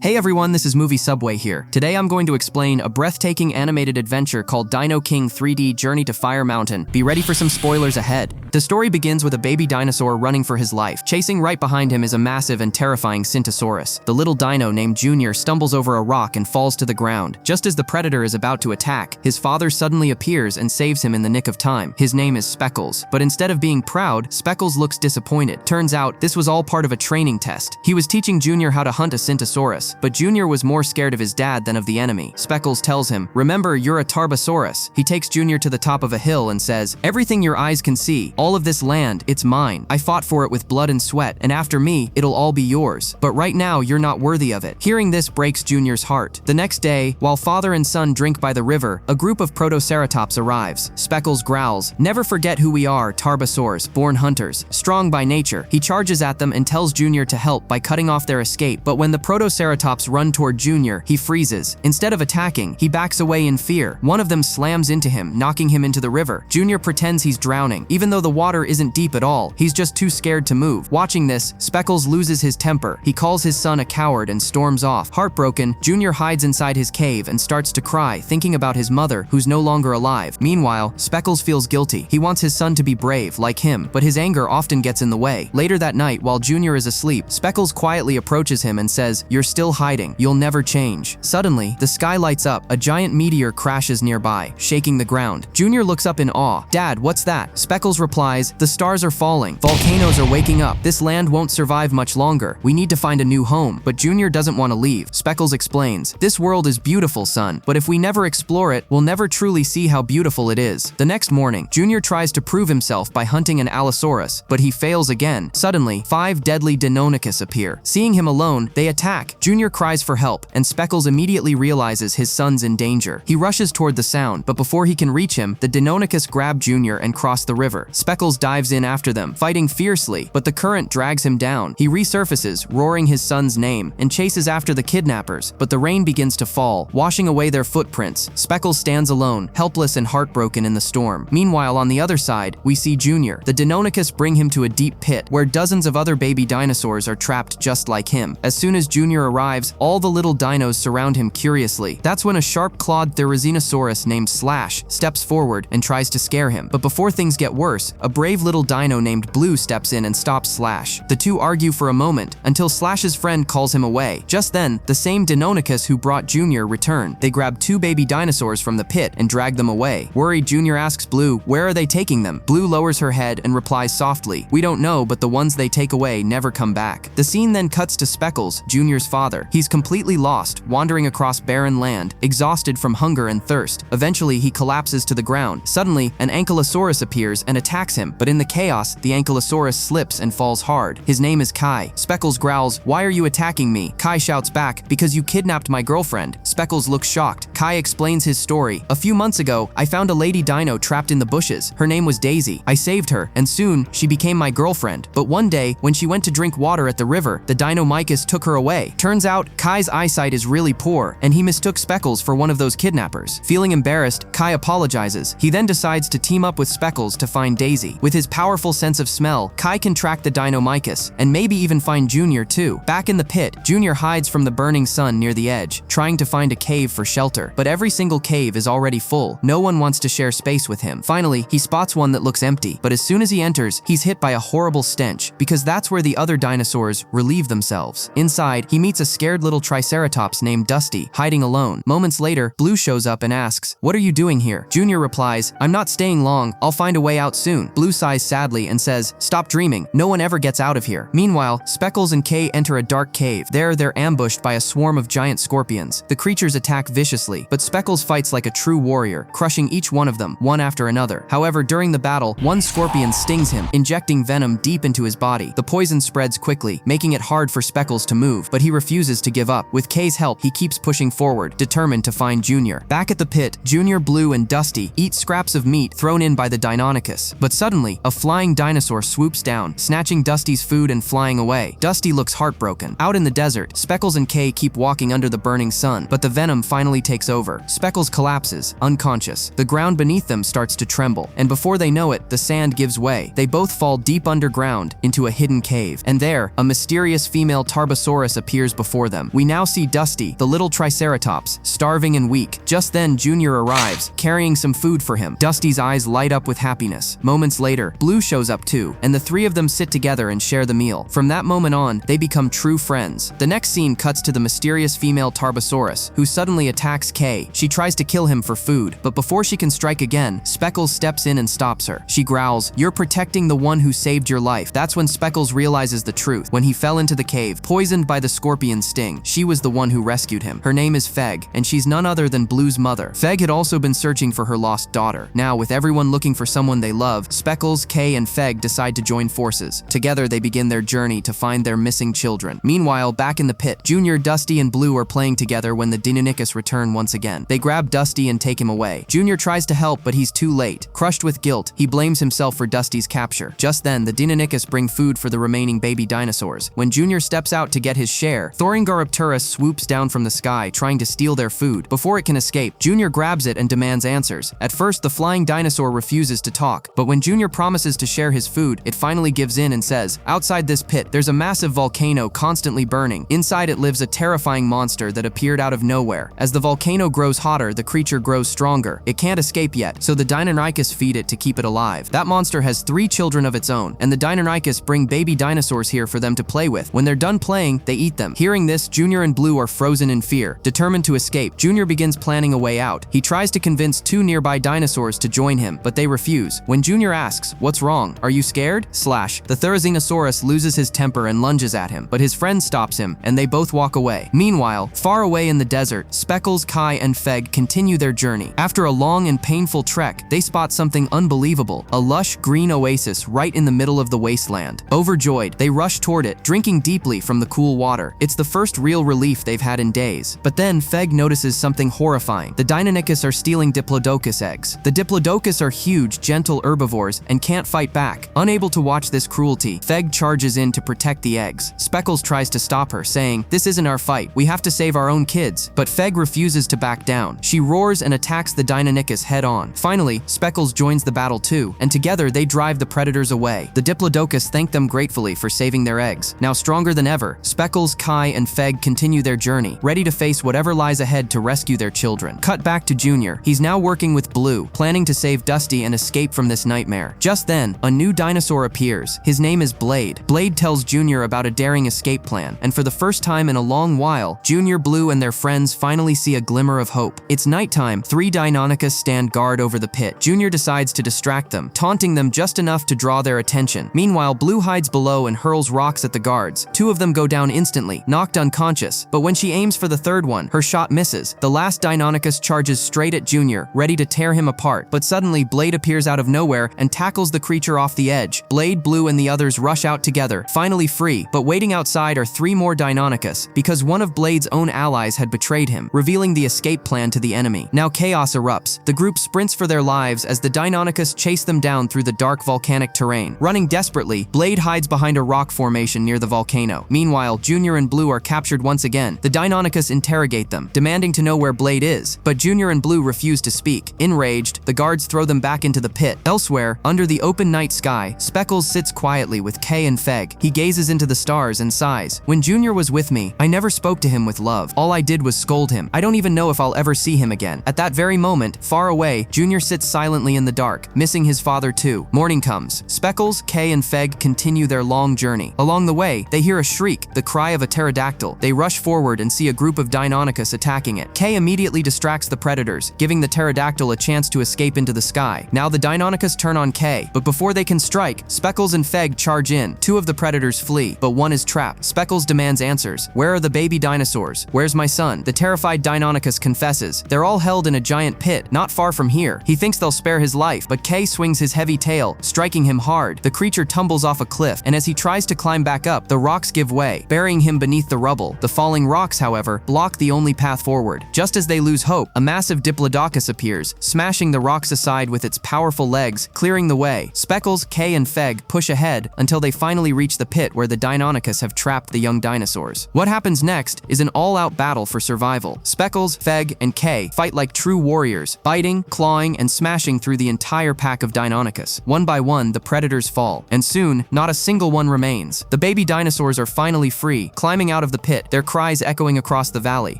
Hey everyone, this is Movie Subway here. Today I'm going to explain a breathtaking animated adventure called Dino King 3D Journey to Fire Mountain. Be ready for some spoilers ahead. The story begins with a baby dinosaur running for his life. Chasing right behind him is a massive and terrifying Syntosaurus. The little dino named Junior stumbles over a rock and falls to the ground. Just as the predator is about to attack, his father suddenly appears and saves him in the nick of time. His name is Speckles, but instead of being proud, Speckles looks disappointed. Turns out, this was all part of a training test. He was teaching Junior how to hunt a Syntosaurus, but Junior was more scared of his dad than of the enemy. Speckles tells him, "Remember, you're a Tarbosaurus." He takes Junior to the top of a hill and says, "Everything your eyes can see, all of this land, it's mine. I fought for it with blood and sweat, and after me, it'll all be yours. But right now, you're not worthy of it." Hearing this breaks Junior's heart. The next day, while father and son drink by the river, a group of Protoceratops arrives. Speckles growls, "Never forget who we are, Tarbosaurs, born hunters, strong by nature." He charges at them and tells Junior to help by cutting off their escape, but when the Protoceratops run toward Junior, he freezes. Instead of attacking, he backs away in fear. One of them slams into him, knocking him into the river. Junior pretends he's drowning, even though the water isn't deep at all. He's just too scared to move. Watching this, Speckles loses his temper. He calls his son a coward and storms off. Heartbroken, Junior hides inside his cave and starts to cry, thinking about his mother, who's no longer alive. Meanwhile, Speckles feels guilty. He wants his son to be brave, like him, but his anger often gets in the way. Later that night, while Junior is asleep, Speckles quietly approaches him and says, "You're still hiding. You'll never change." Suddenly, the sky lights up. A giant meteor crashes nearby, shaking the ground. Junior looks up in awe. "Dad, what's that?" Speckles replies, "The stars are falling. Volcanoes are waking up. This land won't survive much longer. We need to find a new home." But Junior doesn't want to leave. Speckles explains, "This world is beautiful, son, but if we never explore it, we'll never truly see how beautiful it is." The next morning, Junior tries to prove himself by hunting an Allosaurus, but he fails again. Suddenly, 5 deadly Deinonychus appear. Seeing him alone, they attack. Junior cries for help, and Speckles immediately realizes his son's in danger. He rushes toward the sound, but before he can reach him, the Deinonychus grab Junior and cross the river. Speckles dives in after them, fighting fiercely, but the current drags him down. He resurfaces, roaring his son's name, and chases after the kidnappers, but the rain begins to fall, washing away their footprints. Speckles stands alone, helpless and heartbroken in the storm. Meanwhile, on the other side, we see Junior. The Deinonychus bring him to a deep pit, where dozens of other baby dinosaurs are trapped just like him. As soon as Junior arrives, all the little dinos surround him curiously. That's when a sharp-clawed Therizinosaurus named Slash steps forward and tries to scare him. But before things get worse, a brave little dino named Blue steps in and stops Slash. The two argue for a moment, until Slash's friend calls him away. Just then, the same Deinonychus who brought Junior return. They grab 2 baby dinosaurs from the pit and drag them away. Worried, Junior asks Blue, "Where are they taking them?" Blue lowers her head and replies softly, "We don't know, but the ones they take away never come back." The scene then cuts to Speckles, Junior's father. He's completely lost, wandering across barren land, exhausted from hunger and thirst. Eventually, he collapses to the ground. Suddenly, an Ankylosaurus appears and attacks him, but in the chaos, the Ankylosaurus slips and falls hard. His name is Kai. Speckles growls, "Why are you attacking me?" Kai shouts back, "Because you kidnapped my girlfriend." Speckles looks shocked. Kai explains his story. "A few months ago, I found a lady dino trapped in the bushes. Her name was Daisy. I saved her, and soon, she became my girlfriend. But one day, when she went to drink water at the river, the Deinonychus took her away." Turns out, Kai's eyesight is really poor, and he mistook Speckles for one of those kidnappers. Feeling embarrassed, Kai apologizes. He then decides to team up with Speckles to find Daisy. With his powerful sense of smell, Kai can track the Deinonychus, and maybe even find Junior too. Back in the pit, Junior hides from the burning sun near the edge, trying to find a cave for shelter. But every single cave is already full. No one wants to share space with him. Finally, he spots one that looks empty, but as soon as he enters, he's hit by a horrible stench, because that's where the other dinosaurs relieve themselves. Inside, he meets a scared little Triceratops named Dusty, hiding alone. Moments later, Blue shows up and asks, "What are you doing here?" Junior replies, "I'm not staying long. I'll find a way out soon." Blue sighs sadly and says, "Stop dreaming. No one ever gets out of here." Meanwhile, Speckles and Kay enter a dark cave. There, they're ambushed by a swarm of giant scorpions. The creatures attack viciously, but Speckles fights like a true warrior, crushing each one of them, one after another. However, during the battle, one scorpion stings him, injecting venom deep into his body. The poison spreads quickly, making it hard for Speckles to move, but he refuses to give up. With Kay's help, he keeps pushing forward, determined to find Junior. Back at the pit, Junior, Blue, and Dusty eat scraps of meat thrown in by the Deinonychus. But suddenly, a flying dinosaur swoops down, snatching Dusty's food and flying away. Dusty looks heartbroken. Out in the desert, Speckles and Kay keep walking under the burning sun, but the venom finally takes over. Speckles collapses, unconscious. The ground beneath them starts to tremble, and before they know it, the sand gives way. They both fall deep underground into a hidden cave, and there, a mysterious female Tarbosaurus appears before before them. We now see Dusty, the little triceratops, starving and weak. Just then, Junior arrives, carrying some food for him. Dusty's eyes light up with happiness. Moments later, Blue shows up too, and the three of them sit together and share the meal. From that moment on, they become true friends. The next scene cuts to the mysterious female Tarbosaurus, who suddenly attacks Kay. She tries to kill him for food, but before she can strike again, Speckles steps in and stops her. She growls, "You're protecting the one who saved your life." That's when Speckles realizes the truth. When he fell into the cave, poisoned by the scorpion's sting, she was the one who rescued him. Her name is Feg, and she's none other than Blue's mother. Feg had also been searching for her lost daughter. Now, with everyone looking for someone they love, Speckles, Kay, and Feg decide to join forces. Together, they begin their journey to find their missing children. Meanwhile, back in the pit, Junior, Dusty, and Blue are playing together when the Deinonychus return once again. They grab Dusty and take him away. Junior tries to help, but he's too late. Crushed with guilt, he blames himself for Dusty's capture. Just then, the Deinonychus bring food for the remaining baby dinosaurs. When Junior steps out to get his share, Thoringaraptorus swoops down from the sky, trying to steal their food. Before it can escape, Junior grabs it and demands answers. At first, the flying dinosaur refuses to talk, but when Junior promises to share his food, it finally gives in and says, "Outside this pit, there's a massive volcano constantly burning. Inside it lives a terrifying monster that appeared out of nowhere. As the volcano grows hotter, the creature grows stronger. It can't escape yet, so the Deinonychus feed it to keep it alive. That monster has 3 children of its own, and the Deinonychus bring baby dinosaurs here for them to play with. When they're done playing, they eat them." Hearing this, Junior and Blue are frozen in fear. Determined to escape, Junior begins planning a way out. He tries to convince 2 nearby dinosaurs to join him, but they refuse. When Junior asks, "What's wrong? Are you scared?" The Therizinosaurus loses his temper and lunges at him, but his friend stops him, and they both walk away. Meanwhile, far away in the desert, Speckles, Kai, and Feg continue their journey. After a long and painful trek, they spot something unbelievable, a lush green oasis right in the middle of the wasteland. Overjoyed, they rush toward it, drinking deeply from the cool water. It's the first real relief they've had in days. But then Feg notices something horrifying. The Deinonychus are stealing Diplodocus eggs. The Diplodocus are huge, gentle herbivores and can't fight back. Unable to watch this cruelty, Feg charges in to protect the eggs. Speckles tries to stop her, saying, "This isn't our fight. We have to save our own kids." But Feg refuses to back down. She roars and attacks the Deinonychus head on. Finally, Speckles joins the battle too, and together they drive the predators away. The Diplodocus thank them gratefully for saving their eggs. Now stronger than ever, Speckles, Kai, and Feg continue their journey, ready to face whatever lies ahead to rescue their children. Cut back to Junior. He's now working with Blue, planning to save Dusty and escape from this nightmare. Just then, a new dinosaur appears. His name is Blade. Blade tells Junior about a daring escape plan, and for the first time in a long while, Junior, Blue, and their friends finally see a glimmer of hope. It's nighttime. 3 Deinonychus stand guard over the pit. Junior decides to distract them, taunting them just enough to draw their attention. Meanwhile, Blue hides below and hurls rocks at the guards. 2 of them go down instantly, knocked unconscious, but when she aims for the third one, her shot misses. The last Deinonychus charges straight at Junior, ready to tear him apart, but suddenly Blade appears out of nowhere and tackles the creature off the edge. Blade, Blue, and the others rush out together, finally free, but waiting outside are 3 more Deinonychus, because one of Blade's own allies had betrayed him, revealing the escape plan to the enemy. Now chaos erupts. The group sprints for their lives as the Deinonychus chase them down through the dark volcanic terrain. Running desperately, Blade hides behind a rock formation near the volcano. Meanwhile, Junior and Blue are captured once again. The Deinonychus interrogate them, demanding to know where Blade is, but Junior and Blue refuse to speak. Enraged, the guards throw them back into the pit. Elsewhere, under the open night sky, Speckles sits quietly with Kay and Feg. He gazes into the stars and sighs. "When Junior was with me, I never spoke to him with love. All I did was scold him. I don't even know if I'll ever see him again." At that very moment, far away, Junior sits silently in the dark, missing his father too. Morning comes. Speckles, Kay, and Feg continue their long journey. Along the way, they hear a shriek, the cry of a pterodactyl. They rush forward and see a group of Deinonychus attacking it. Kay immediately distracts the predators, giving the pterodactyl a chance to escape into the sky. Now the Deinonychus turn on Kay, but before they can strike, Speckles and Feg charge in. 2 of the predators flee, but one is trapped. Speckles demands answers. "Where are the baby dinosaurs? Where's my son?" The terrified Deinonychus confesses. They're all held in a giant pit, not far from here. He thinks they'll spare his life, but Kay swings his heavy tail, striking him hard. The creature tumbles off a cliff, and as he tries to climb back up, the rocks give way, burying him beneath the rubble. The falling rocks, however, block the only path forward. Just as they lose hope, a massive Diplodocus appears, smashing the rocks aside with its powerful legs, clearing the way. Speckles, Kay, and Feg push ahead until they finally reach the pit where the Deinonychus have trapped the young dinosaurs. What happens next is an all-out battle for survival. Speckles, Feg, and Kay fight like true warriors, biting, clawing, and smashing through the entire pack of Deinonychus. One by one, the predators fall, and soon, not a single one remains. The baby dinosaurs are finally free, climbing out of the pit, their cries echoing across the valley.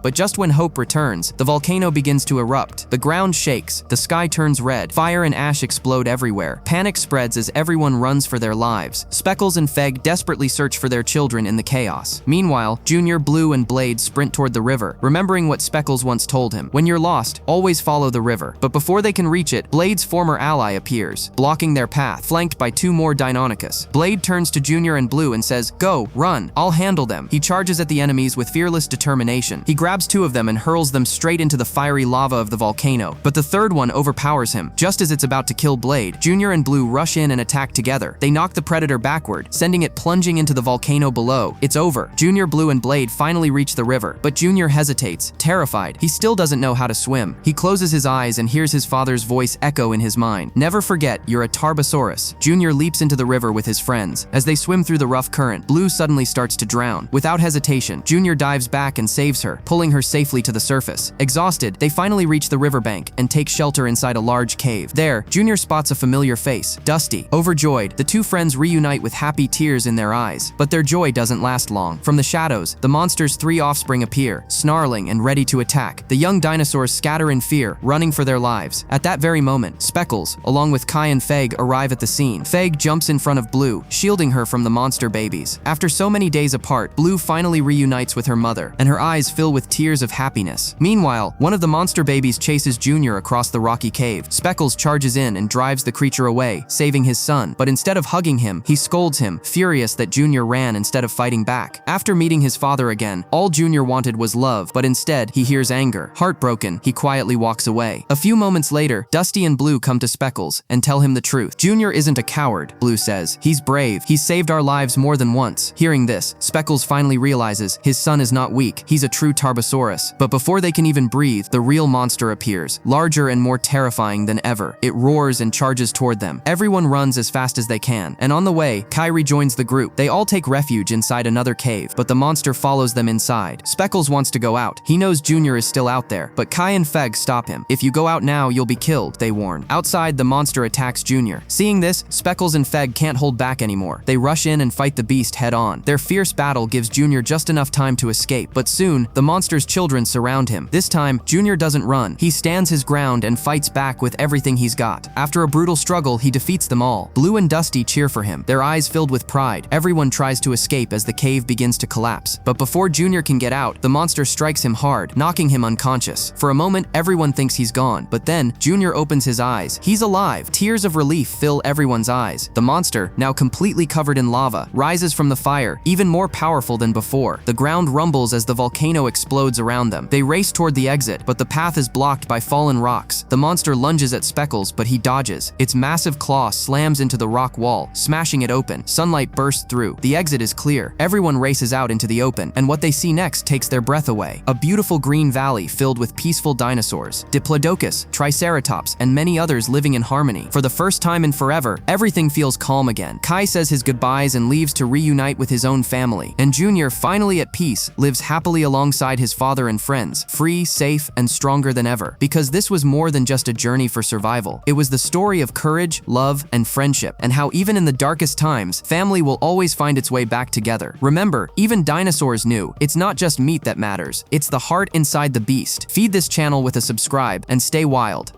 But just when hope returns, the volcano begins to erupt. The ground shakes, the sky turns red, fire and ash explode everywhere. Panic spreads as everyone runs for their lives. Speckles and Feg desperately search for their children in the chaos. Meanwhile, Junior, Blue, and Blade sprint toward the river, remembering what Speckles once told him. When you're lost, always follow the river. But before they can reach it, Blade's former ally appears, blocking their path, flanked by two more Deinonychus. Blade turns to Junior and Blue and says, "Go, run, I'll handle them." He charges at the enemies with fearless determination. He grabs two of them and hurls them straight into the fiery lava of the volcano. But the third one overpowers him. Just as it's about to kill Blade, Junior and Blue rush in and attack together. They knock the predator backward, sending it plunging into the volcano below. It's over. Junior, Blue, and Blade finally reach the river, but Junior hesitates, terrified. He still doesn't know how to swim. He closes his eyes and hears his father's voice echo in his mind. "Never forget, you're a Tarbosaurus." Junior leaps into the river with his friends. As they swim through the rough current, Blue suddenly starts to drown. Without hesitation, Junior dives back and saves her, pulling her safely to the surface. Exhausted, they finally reach the riverbank and take shelter inside a large cave. There, Junior spots a familiar face, Dusty. Overjoyed, the two friends reunite with happy tears in their eyes. But their joy doesn't last long. From the shadows, the monster's three offspring appear, snarling and ready to attack. The young dinosaurs scatter in fear, running for their lives. At that very moment, Speckles, along with Kai and Feg, arrive at the scene. Feg jumps in front of Blue, shielding her from the monster babies. After so many days apart, Blue finally reunites with her mother, and her eyes fill with tears of happiness. Meanwhile, one of the monster babies chases Junior across the rocky cave. Speckles charges in and drives the creature away, saving his son. But instead of hugging him, he scolds him, furious that Junior ran instead of fighting back. After meeting his father again, all Junior wanted was love, but instead, he hears anger. Heartbroken, he quietly walks away. A few moments later, Dusty and Blue come to Speckles and tell him the truth. "Junior isn't a coward," Blue says. "He's brave. He's saved our lives more than once." Hearing this, Speckles finally realizes his son is not weak. He's a true Tarbosaurus. But before they can even breathe, the real monster appears, larger and more terrifying than ever. It roars and charges toward them. Everyone runs as fast as they can, and on the way, Kai rejoins the group. They all take refuge inside another cave, but the monster follows them inside. Speckles wants to go out. He knows Junior is still out there, but Kai and Feg stop him. "If you go out now, you'll be killed," they warn. Outside, the monster attacks Junior. Seeing this, Speckles and Feg can't hold back anymore. They rush in and fight the beast head on. Their fierce battle gives Junior just enough time to escape, but soon, the monster's children surround him. This time, Junior doesn't run. He stands his ground and fights back with everything he's got. After a brutal struggle, he defeats them all. Blue and Dusty cheer for him, their eyes filled with pride. Everyone tries to escape as the cave begins to collapse. But before Junior can get out, the monster strikes him hard, knocking him unconscious. For a moment, everyone thinks he's gone, but then Junior opens his eyes. He's alive. Tears of relief fill everyone's eyes. The monster, now completely covered in lava, rises from the fire, even more powerful than before. The ground rumbles as the volcano explodes around them. They race toward the exit, but the path is blocked by fallen rocks. The monster lunges at Speckles, but he dodges. Its massive claw slams into the rock wall, smashing it open. Sunlight bursts through. The exit is clear. Everyone races out into the open, and what they see next takes their breath away. A beautiful green valley filled with peaceful dinosaurs, Diplodocus, Triceratops, and many others living in harmony. For the first time in forever, everything feels calm again. Kai says his goodbyes and leaves to reunite with his own family. And Junior, finally at peace, lives happily alongside his father and friends, free, safe, and stronger than ever. Because this was more than just a journey for survival. It was the story of courage, love, and friendship, and how even in the darkest times, family will always find its way back together. Remember, even dinosaurs knew, it's not just meat that matters, it's the heart inside the beast. Feed this channel with a subscribe, and stay wild.